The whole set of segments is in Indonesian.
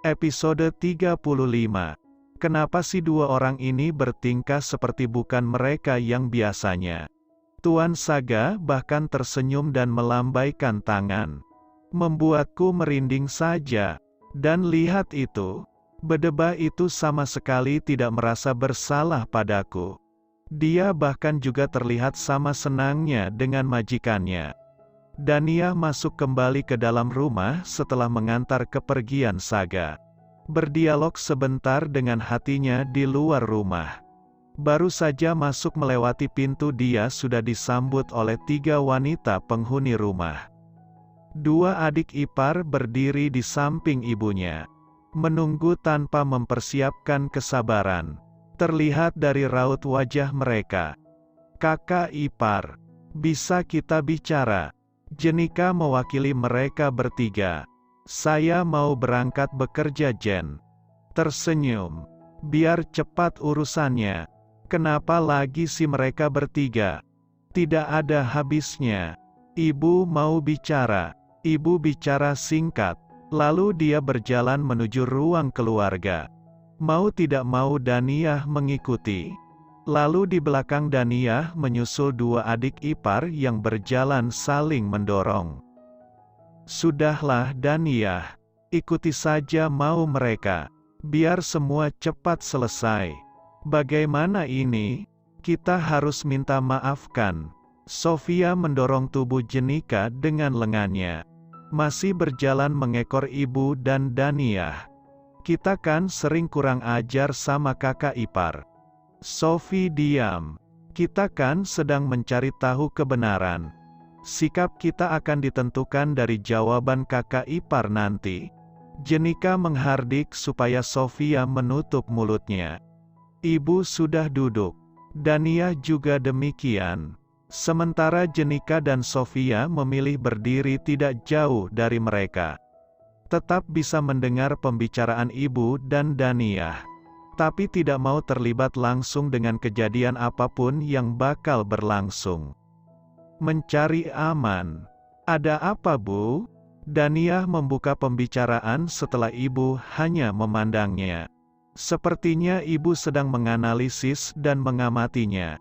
Episode 35. Kenapa si dua orang ini bertingkah seperti bukan mereka yang biasanya? Tuan Saga bahkan tersenyum dan melambaikan tangan. Membuatku merinding saja. Dan lihat itu. Bedebah itu sama sekali tidak merasa bersalah padaku. Dia bahkan juga terlihat sama senangnya dengan majikannya. Dania masuk kembali ke dalam rumah setelah mengantar kepergian Saga. Berdialog sebentar dengan hatinya di luar rumah. Baru saja masuk melewati pintu dia sudah disambut oleh 3 wanita penghuni rumah. 2 adik ipar berdiri di samping ibunya. Menunggu tanpa mempersiapkan kesabaran. Terlihat dari raut wajah mereka. Kakak ipar, bisa kita bicara? Jenika mewakili mereka bertiga. Saya mau berangkat bekerja, Jen. Tersenyum. Biar cepat urusannya. Kenapa lagi sih mereka bertiga? Tidak ada habisnya. Ibu mau bicara. Ibu bicara singkat. Lalu dia berjalan menuju ruang keluarga. Mau tidak mau Daniah mengikuti. Lalu di belakang Daniah menyusul 2 adik ipar yang berjalan saling mendorong. Sudahlah Daniah, ikuti saja mau mereka. Biar semua cepat selesai. Bagaimana ini? Kita harus minta maafkan. Sofia mendorong tubuh Jenika dengan lengannya. Masih berjalan mengekor ibu dan Daniah. Kita kan sering kurang ajar sama kakak ipar. Sophie diam. Kita kan sedang mencari tahu kebenaran. Sikap kita akan ditentukan dari jawaban kakak ipar nanti. Jenika menghardik supaya Sofia menutup mulutnya. Ibu sudah duduk. Dania juga demikian. Sementara Jenika dan Sofia memilih berdiri tidak jauh dari mereka. Tetap bisa mendengar pembicaraan ibu dan Dania. Tapi tidak mau terlibat langsung dengan kejadian apapun yang bakal berlangsung. Mencari aman. Ada apa, Bu? Daniah membuka pembicaraan setelah ibu hanya memandangnya. Sepertinya ibu sedang menganalisis dan mengamatinya.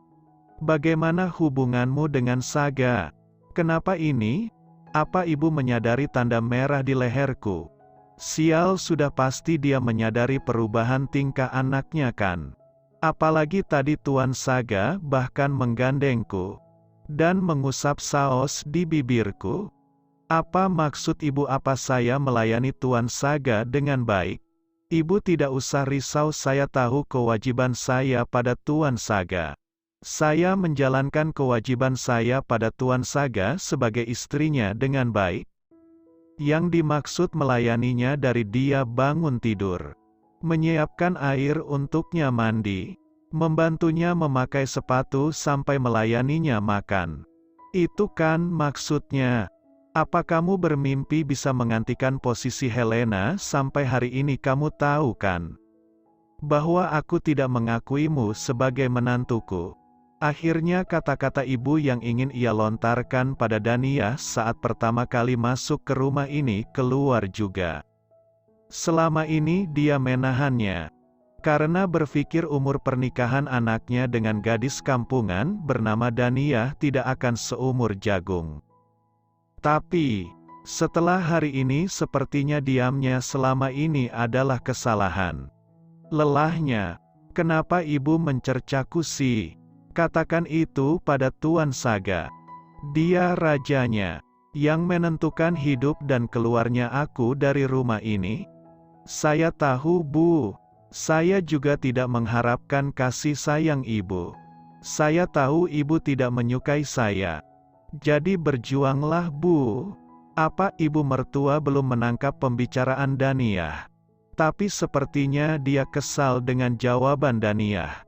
Bagaimana hubunganmu dengan Saga? Kenapa ini? Apa ibu menyadari tanda merah di leherku? Sial, sudah pasti dia menyadari perubahan tingkah anaknya kan. Apalagi tadi Tuan Saga bahkan menggandengku. Dan mengusap saus di bibirku. Apa maksud ibu? Apa saya melayani Tuan Saga dengan baik? Ibu tidak usah risau, saya tahu kewajiban saya pada Tuan Saga. Saya menjalankan kewajiban saya pada Tuan Saga sebagai istrinya dengan baik. Yang dimaksud melayaninya dari dia bangun tidur, menyiapkan air untuknya mandi, membantunya memakai sepatu sampai melayaninya makan. Itu kan maksudnya. Apa kamu bermimpi bisa menggantikan posisi Helena? Sampai hari ini kamu tahu kan? Bahwa aku tidak mengakuimu sebagai menantuku. Akhirnya kata-kata ibu yang ingin ia lontarkan pada Daniah saat pertama kali masuk ke rumah ini keluar juga. Selama ini dia menahannya. Karena berpikir umur pernikahan anaknya dengan gadis kampungan bernama Daniah tidak akan seumur jagung. Tapi, setelah hari ini sepertinya diamnya selama ini adalah kesalahan. Lelahnya, kenapa ibu mencercaku sih? Katakan itu pada Tuan Saga. Dia rajanya, yang menentukan hidup dan keluarnya aku dari rumah ini. Saya tahu, Bu. Saya juga tidak mengharapkan kasih sayang ibu. Saya tahu ibu tidak menyukai saya. Jadi berjuanglah, Bu. Apa ibu mertua belum menangkap pembicaraan Daniah? Tapi sepertinya dia kesal dengan jawaban Daniah.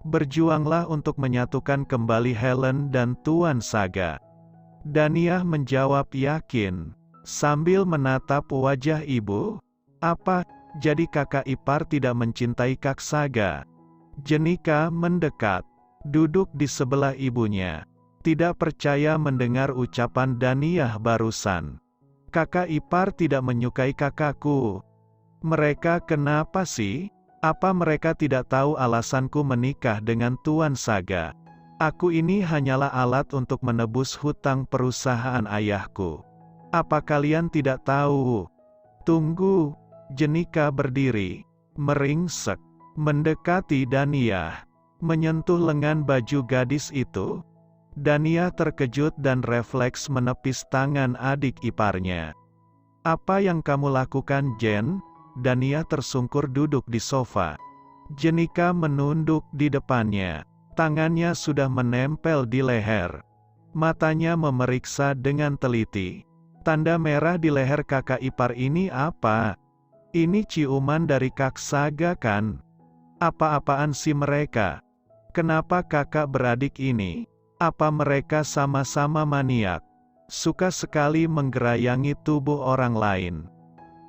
Berjuanglah untuk menyatukan kembali Helen dan Tuan Saga. Daniah menjawab yakin, sambil menatap wajah ibu. Apa, jadi kakak ipar tidak mencintai Kak Saga? Jenika mendekat, duduk di sebelah ibunya. Tidak percaya mendengar ucapan Daniah barusan. Kakak ipar tidak menyukai kakakku. Mereka kenapa sih? Apa mereka tidak tahu alasanku menikah dengan Tuan Saga? Aku ini hanyalah alat untuk menebus hutang perusahaan ayahku. Apa kalian tidak tahu? Tunggu. Jenika berdiri, meringsek, mendekati Dania, menyentuh lengan baju gadis itu. Dania terkejut dan refleks menepis tangan adik iparnya. Apa yang kamu lakukan, Jen? Dania tersungkur duduk di sofa. Jenika menunduk di depannya. Tangannya sudah menempel di leher. Matanya memeriksa dengan teliti. Tanda merah di leher kakak ipar ini apa? Ini ciuman dari Kak Saga kan? Apa-apaan sih mereka? Kenapa kakak beradik ini? Apa mereka sama-sama maniak? Suka sekali menggerayangi tubuh orang lain.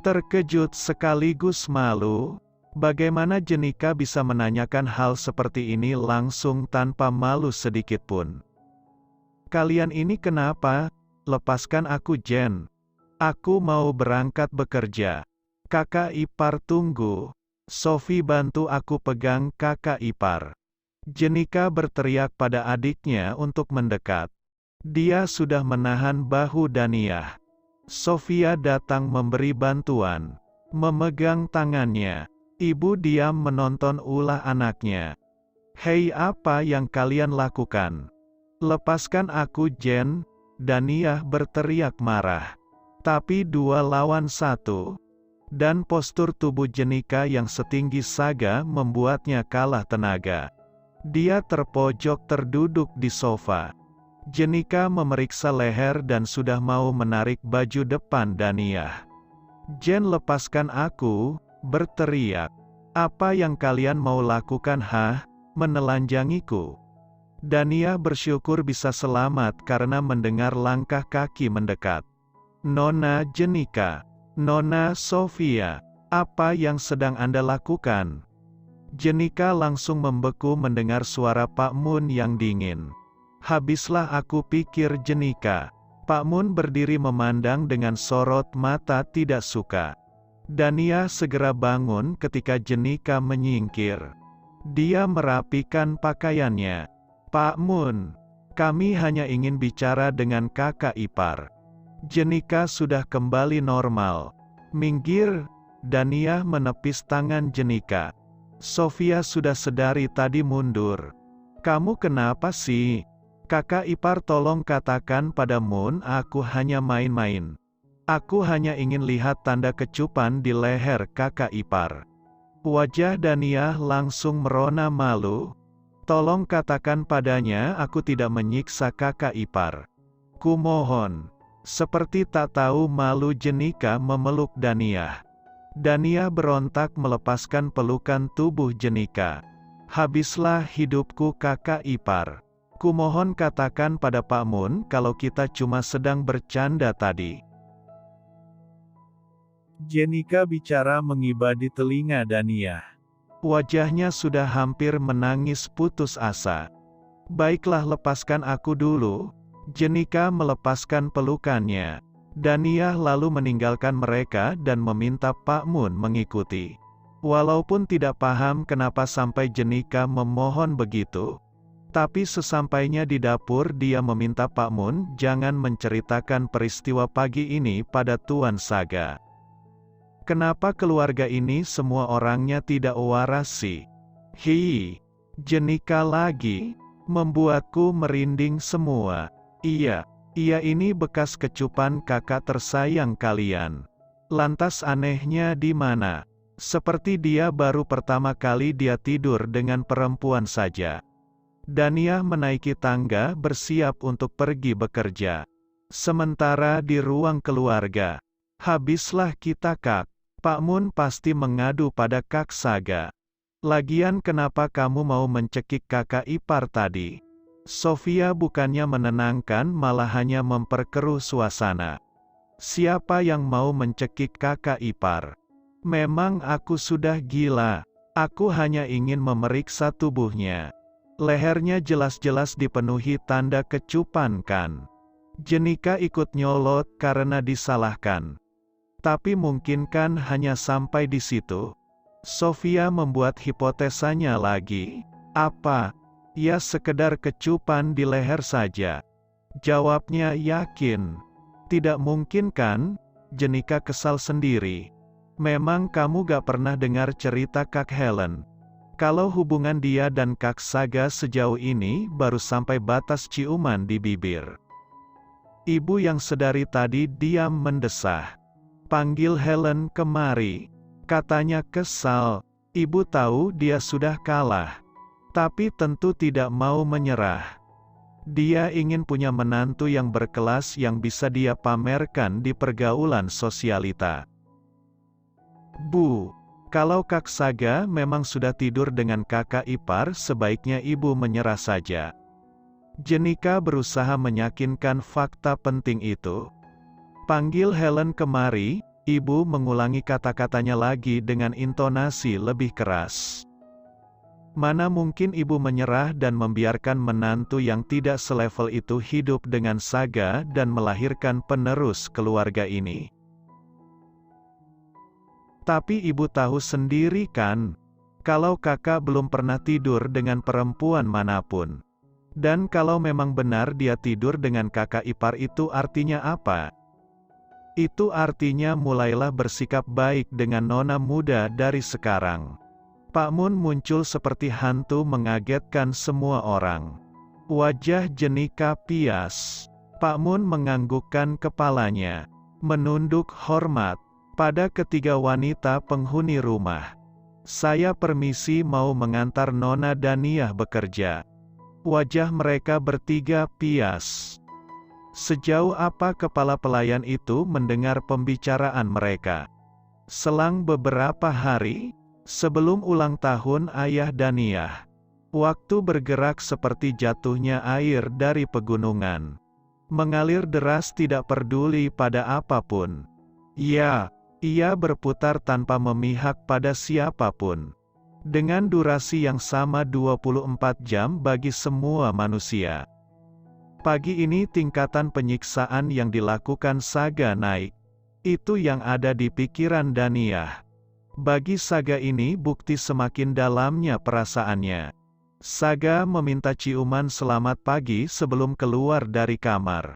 Terkejut sekaligus malu, bagaimana Jenika bisa menanyakan hal seperti ini langsung tanpa malu sedikitpun. Kalian ini kenapa? Lepaskan aku, Jen. Aku mau berangkat bekerja. Kakak ipar tunggu. Sophie bantu aku pegang kakak ipar. Jenika berteriak pada adiknya untuk mendekat. Dia sudah menahan bahu Dania. Sofia datang memberi bantuan, memegang tangannya. Ibu diam menonton ulah anaknya. Hei, apa yang kalian lakukan? Lepaskan aku, Jen. Dania berteriak marah. Tapi 2 lawan 1. Dan postur tubuh Jenika yang setinggi Saga membuatnya kalah tenaga. Dia terpojok terduduk di sofa. Jenika memeriksa leher dan sudah mau menarik baju depan Dania. Jen, lepaskan aku, berteriak. Apa yang kalian mau lakukan, hah? Menelanjangiku. Dania bersyukur bisa selamat karena mendengar langkah kaki mendekat. Nona Jenika, Nona Sofia, apa yang sedang Anda lakukan? Jenika langsung membeku mendengar suara Pak Mun yang dingin. Habislah, aku pikir, Jenika. Pak Mun berdiri memandang dengan sorot mata tidak suka. Dania segera bangun ketika Jenika menyingkir. Dia merapikan pakaiannya. Pak Mun, kami hanya ingin bicara dengan kakak ipar. Jenika sudah kembali normal. Minggir. Dania menepis tangan Jenika. Sofia sudah sedari tadi mundur. Kamu kenapa sih? Kakak ipar, tolong katakan pada Mun aku hanya main-main. Aku hanya ingin lihat tanda kecupan di leher kakak ipar. Wajah Dania langsung merona malu. Tolong katakan padanya aku tidak menyiksa kakak ipar. Kumohon. Seperti tak tahu malu, Jenika memeluk Dania. Dania berontak melepaskan pelukan tubuh Jenika. Habislah hidupku, kakak ipar. Kumohon katakan pada Pak Mun kalau kita cuma sedang bercanda tadi. Jenika bicara mengiba di telinga Dania. Wajahnya sudah hampir menangis putus asa. Baiklah, lepaskan aku dulu. Jenika melepaskan pelukannya. Dania lalu meninggalkan mereka dan meminta Pak Mun mengikuti. Walaupun tidak paham kenapa sampai Jenika memohon begitu, tapi sesampainya di dapur dia meminta Pak Mun jangan menceritakan peristiwa pagi ini pada Tuan Saga. Kenapa keluarga ini semua orangnya tidak waras sih? Hi, Jenika lagi, membuatku merinding semua. Iya ini bekas kecupan kakak tersayang kalian. Lantas anehnya di mana? Seperti dia baru pertama kali dia tidur dengan perempuan saja. Dania menaiki tangga bersiap untuk pergi bekerja. Sementara di ruang keluarga, habislah kita, Kak. Pak Mun pasti mengadu pada Kak Saga. Lagian kenapa kamu mau mencekik kakak ipar tadi? Sofia bukannya menenangkan, malah hanya memperkeruh suasana. Siapa yang mau mencekik kakak ipar? Memang aku sudah gila. Aku hanya ingin memeriksa tubuhnya. Lehernya jelas-jelas dipenuhi tanda kecupan kan? Jenika ikut nyolot karena disalahkan. Tapi mungkin kan hanya sampai di situ? Sofia membuat hipotesanya lagi. Apa? Ya sekedar kecupan di leher saja. Jawabnya yakin. Tidak mungkin kan? Jenika kesal sendiri. Memang kamu gak pernah dengar cerita Kak Helen. Kalau hubungan dia dan Kak Saga sejauh ini baru sampai batas ciuman di bibir. Ibu yang sedari tadi diam mendesah. Panggil Helen kemari. Katanya kesal. Ibu tahu dia sudah kalah. Tapi tentu tidak mau menyerah. Dia ingin punya menantu yang berkelas yang bisa dia pamerkan di pergaulan sosialita. Bu, kalau Kak Saga memang sudah tidur dengan kakak ipar, sebaiknya ibu menyerah saja. Jenika berusaha meyakinkan fakta penting itu. Panggil Helen kemari, ibu mengulangi kata-katanya lagi dengan intonasi lebih keras. Mana mungkin ibu menyerah dan membiarkan menantu yang tidak selevel itu hidup dengan Saga dan melahirkan penerus keluarga ini. Tapi ibu tahu sendiri kan, kalau kakak belum pernah tidur dengan perempuan manapun. Dan kalau memang benar dia tidur dengan kakak ipar itu artinya apa? Itu artinya mulailah bersikap baik dengan nona muda dari sekarang. Pak Mun muncul seperti hantu mengagetkan semua orang. Wajah Jenika pias. Pak Mun menganggukkan kepalanya, menunduk hormat pada ketiga wanita penghuni rumah. Saya permisi mau mengantar Nona Daniah bekerja. Wajah mereka bertiga pias. Sejauh apa kepala pelayan itu mendengar pembicaraan mereka? Selang beberapa hari, sebelum ulang tahun ayah Daniah, waktu bergerak seperti jatuhnya air dari pegunungan. Mengalir deras tidak peduli pada apapun. Ya, ia berputar tanpa memihak pada siapapun. Dengan durasi yang sama 24 jam bagi semua manusia. Pagi ini tingkatan penyiksaan yang dilakukan Saga naik. Itu yang ada di pikiran Daniah. Bagi Saga ini bukti semakin dalamnya perasaannya. Saga meminta ciuman selamat pagi sebelum keluar dari kamar.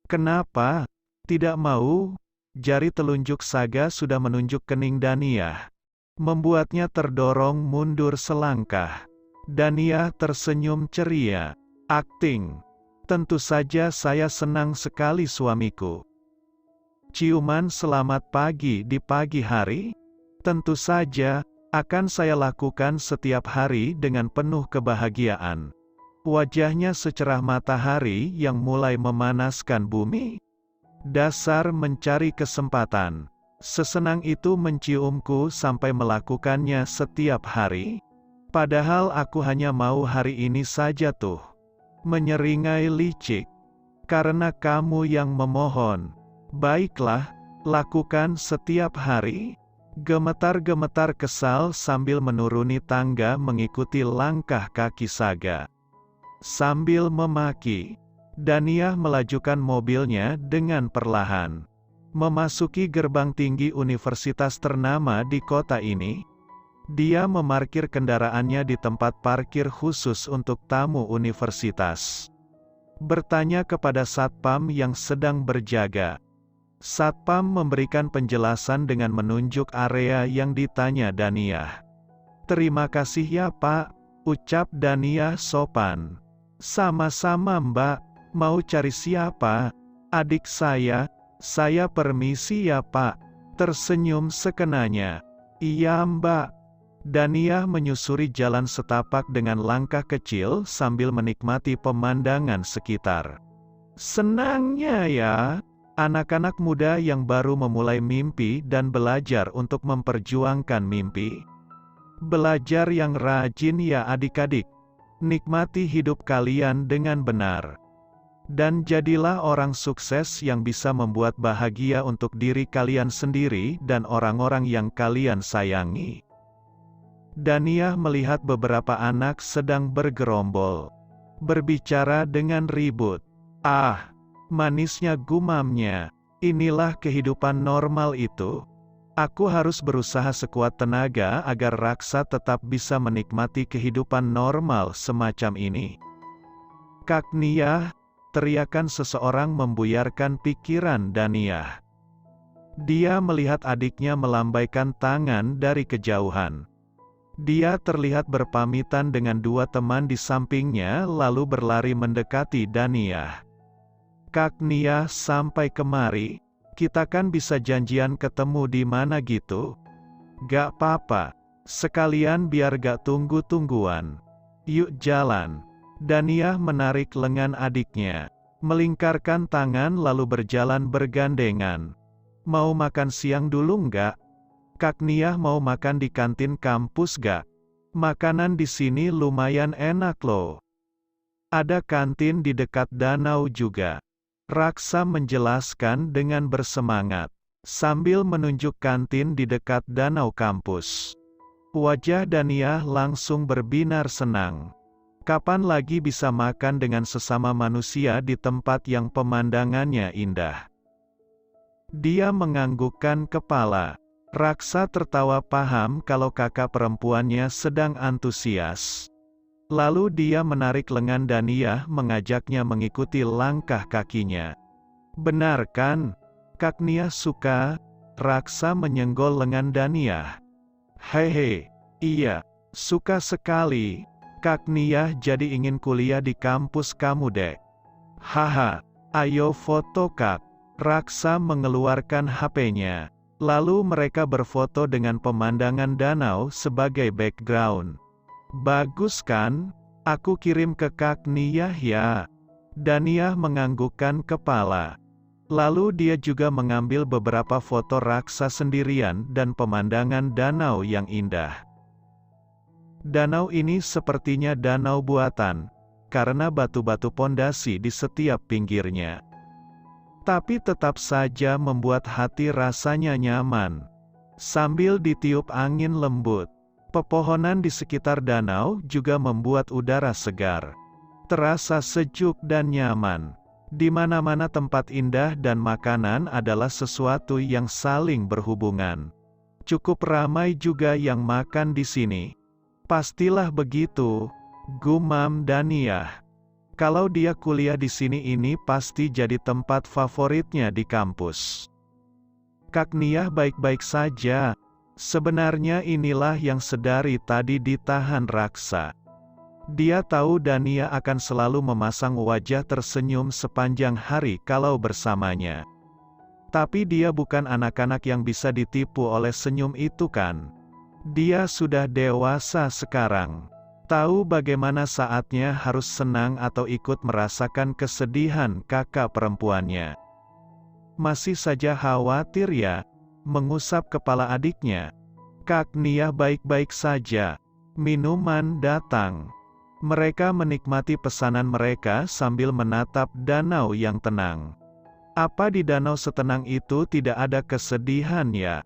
Kenapa? Tidak mau? Jari telunjuk Saga sudah menunjuk kening Daniah. Membuatnya terdorong mundur selangkah. Daniah tersenyum ceria. Akting. Tentu saja saya senang sekali suamiku. Ciuman selamat pagi di pagi hari? Tentu saja, akan saya lakukan setiap hari dengan penuh kebahagiaan. Wajahnya secerah matahari yang mulai memanaskan bumi. Dasar mencari kesempatan. Sesenang itu menciumku sampai melakukannya setiap hari. Padahal aku hanya mau hari ini saja tuh. Menyeringai licik. Karena kamu yang memohon. Baiklah, lakukan setiap hari. Gemetar-gemetar kesal sambil menuruni tangga mengikuti langkah kaki Saga. Sambil memaki, Daniah melajukan mobilnya dengan perlahan. Memasuki gerbang tinggi universitas ternama di kota ini. Dia memarkir kendaraannya di tempat parkir khusus untuk tamu universitas. Bertanya kepada satpam yang sedang berjaga. Satpam memberikan penjelasan dengan menunjuk area yang ditanya Daniah. Terima kasih ya Pak, ucap Daniah sopan. Sama-sama Mbak, mau cari siapa? Adik saya permisi ya Pak. Tersenyum sekenanya. Iya Mbak. Daniah menyusuri jalan setapak dengan langkah kecil sambil menikmati pemandangan sekitar. Senangnya ya, anak-anak muda yang baru memulai mimpi dan belajar untuk memperjuangkan mimpi. Belajar yang rajin ya adik-adik. Nikmati hidup kalian dengan benar. Dan jadilah orang sukses yang bisa membuat bahagia untuk diri kalian sendiri dan orang-orang yang kalian sayangi. Daniah melihat beberapa anak sedang bergerombol. Berbicara dengan ribut. Ah, manisnya gumamnya. Inilah kehidupan normal itu. Aku harus berusaha sekuat tenaga agar Raksa tetap bisa menikmati kehidupan normal semacam ini. Kak Nia, teriakan seseorang membuyarkan pikiran Daniyah. Dia melihat adiknya melambaikan tangan dari kejauhan. Dia terlihat berpamitan dengan dua teman di sampingnya lalu berlari mendekati Daniyah. Kak Nia, sampai kemari, kita kan bisa janjian ketemu di mana gitu? Gak apa-apa, sekalian biar gak tunggu-tungguan. Yuk jalan. Daniyah menarik lengan adiknya, melingkarkan tangan lalu berjalan bergandengan. Mau makan siang dulu nggak? Kak Nia mau makan di kantin kampus gak? Makanan di sini lumayan enak loh. Ada kantin di dekat danau juga. Raksa menjelaskan dengan bersemangat, sambil menunjuk kantin di dekat danau kampus. Wajah Daniyah langsung berbinar senang. Kapan lagi bisa makan dengan sesama manusia di tempat yang pemandangannya indah? Dia menganggukkan kepala. Raksa tertawa paham kalau kakak perempuannya sedang antusias. Lalu dia menarik lengan Daniyah mengajaknya mengikuti langkah kakinya. Benar kan? Kak Nia suka? Raksa menyenggol lengan Daniyah. Hehe, iya, suka sekali. Kak Nia jadi ingin kuliah di kampus kamu dek. Haha, ayo foto kak. Raksa mengeluarkan HP-nya. Lalu mereka berfoto dengan pemandangan danau sebagai background. Bagus kan? Aku kirim ke Kak Nia ya. Daniyah menganggukkan kepala. Lalu dia juga mengambil beberapa foto Raksa sendirian dan pemandangan danau yang indah. Danau ini sepertinya danau buatan, karena batu-batu pondasi di setiap pinggirnya. Tapi tetap saja membuat hati rasanya nyaman. Sambil ditiup angin lembut, pepohonan di sekitar danau juga membuat udara segar. Terasa sejuk dan nyaman. Di mana-mana tempat indah dan makanan adalah sesuatu yang saling berhubungan. Cukup ramai juga yang makan di sini. Pastilah begitu, gumam Daniyah. Kalau dia kuliah di sini ini pasti jadi tempat favoritnya di kampus. Kak Nia baik-baik saja. Sebenarnya inilah yang sedari tadi ditahan Raksa. Dia tahu Daniyah akan selalu memasang wajah tersenyum sepanjang hari kalau bersamanya. Tapi dia bukan anak-anak yang bisa ditipu oleh senyum itu kan. Dia sudah dewasa sekarang. Tahu bagaimana saatnya harus senang atau ikut merasakan kesedihan kakak perempuannya. Masih saja khawatir ya? Mengusap kepala adiknya. Kak Nia baik-baik saja. Minuman datang. Mereka menikmati pesanan mereka sambil menatap danau yang tenang. Apa di danau setenang itu tidak ada kesedihan ya?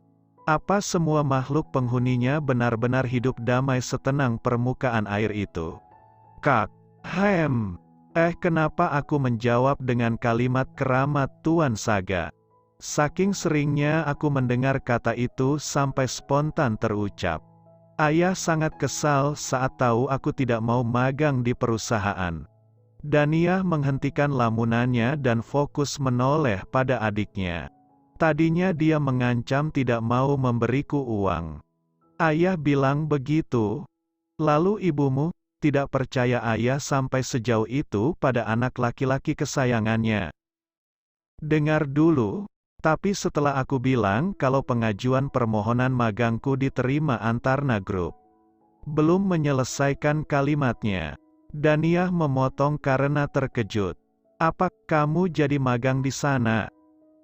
Apa semua makhluk penghuninya benar-benar hidup damai setenang permukaan air itu? Kak, kenapa aku menjawab dengan kalimat keramat Tuan Saga? Saking seringnya aku mendengar kata itu sampai spontan terucap. Ayah sangat kesal saat tahu aku tidak mau magang di perusahaan. Daniyah menghentikan lamunannya dan fokus menoleh pada adiknya. Tadinya dia mengancam tidak mau memberiku uang. Ayah bilang begitu. Lalu ibumu tidak percaya ayah sampai sejauh itu pada anak laki-laki kesayangannya. Dengar dulu, tapi setelah aku bilang kalau pengajuan permohonan magangku diterima Antarna Group. Belum menyelesaikan kalimatnya. Daniyah memotong karena terkejut. Apa kamu jadi magang di sana?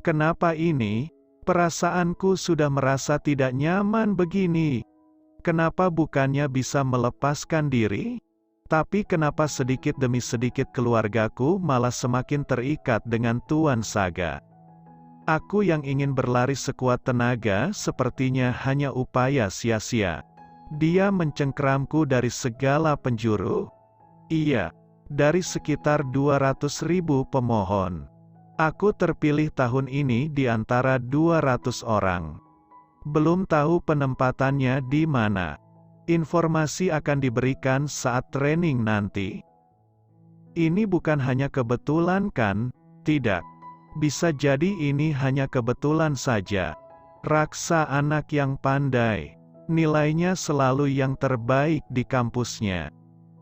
Kenapa ini? Perasaanku sudah merasa tidak nyaman begini. Kenapa bukannya bisa melepaskan diri? Tapi kenapa sedikit demi sedikit keluargaku malah semakin terikat dengan Tuan Saga? Aku yang ingin berlari sekuat tenaga sepertinya hanya upaya sia-sia. Dia mencengkeramku dari segala penjuru. Iya, dari sekitar 200.000 pemohon. Aku terpilih tahun ini di antara 200 orang. Belum tahu penempatannya di mana. Informasi akan diberikan saat training nanti. Ini bukan hanya kebetulan kan? Tidak. Bisa jadi ini hanya kebetulan saja. Raksa anak yang pandai. Nilainya selalu yang terbaik di kampusnya.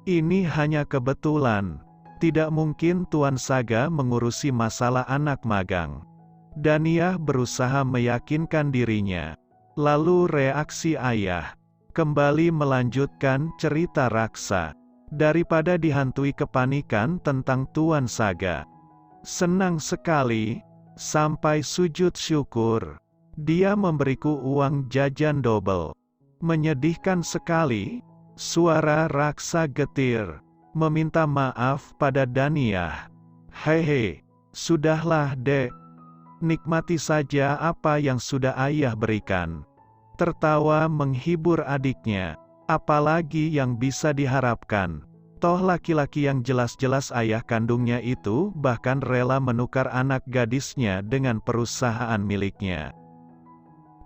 Ini hanya kebetulan. Tidak mungkin Tuan Saga mengurusi masalah anak magang. Daniyah berusaha meyakinkan dirinya. Lalu reaksi ayah. Kembali melanjutkan cerita Raksa. Daripada dihantui kepanikan tentang Tuan Saga. Senang sekali, sampai sujud syukur. Dia memberiku uang jajan double. Menyedihkan sekali, suara Raksa getir. Meminta maaf pada Daniyah. Hehe, sudahlah dek. Nikmati saja apa yang sudah ayah berikan. Tertawa menghibur adiknya. Apalagi yang bisa diharapkan. Toh laki-laki yang jelas-jelas ayah kandungnya itu bahkan rela menukar anak gadisnya dengan perusahaan miliknya.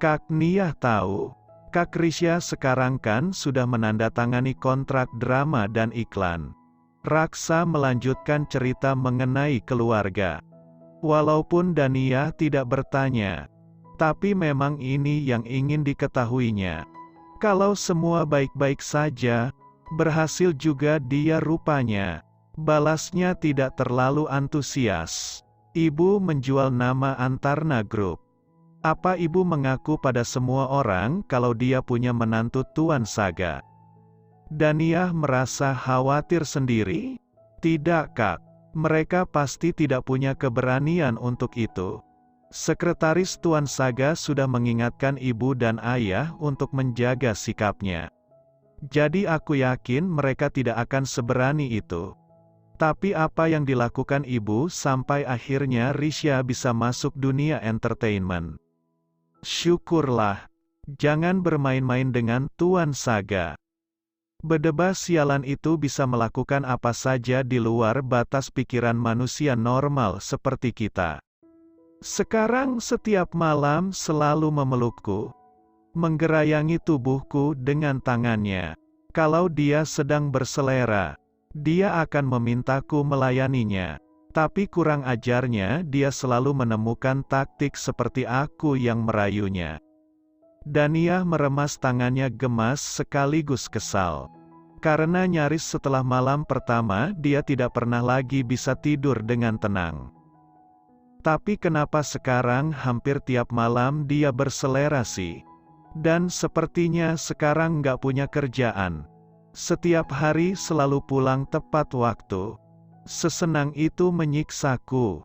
Kak Niyah tahu. Kak Risha sekarang kan sudah menandatangani kontrak drama dan iklan. Raksa melanjutkan cerita mengenai keluarga. Walaupun Daniyah tidak bertanya, tapi memang ini yang ingin diketahuinya. Kalau semua baik-baik saja, berhasil juga dia rupanya. Balasnya tidak terlalu antusias. Ibu menjual nama Antarna Group. Apa ibu mengaku pada semua orang kalau dia punya menantu Tuan Saga? Daniyah merasa khawatir sendiri. Tidak kak, mereka pasti tidak punya keberanian untuk itu. Sekretaris Tuan Saga sudah mengingatkan ibu dan ayah untuk menjaga sikapnya. Jadi aku yakin mereka tidak akan seberani itu. Tapi apa yang dilakukan ibu sampai akhirnya Risha bisa masuk dunia entertainment? Syukurlah. Jangan bermain-main dengan Tuan Saga. Bedebah sialan itu bisa melakukan apa saja di luar batas pikiran manusia normal seperti kita. Sekarang setiap malam selalu memelukku. Menggerayangi tubuhku dengan tangannya. Kalau dia sedang berselera, dia akan memintaku melayaninya. Tapi kurang ajarnya dia selalu menemukan taktik seperti aku yang merayunya. Daniyah meremas tangannya gemas sekaligus kesal. Karena nyaris setelah malam pertama dia tidak pernah lagi bisa tidur dengan tenang. Tapi kenapa sekarang hampir tiap malam dia berselera sih? Dan sepertinya sekarang nggak punya kerjaan. Setiap hari selalu pulang tepat waktu. Sesenang itu menyiksaku.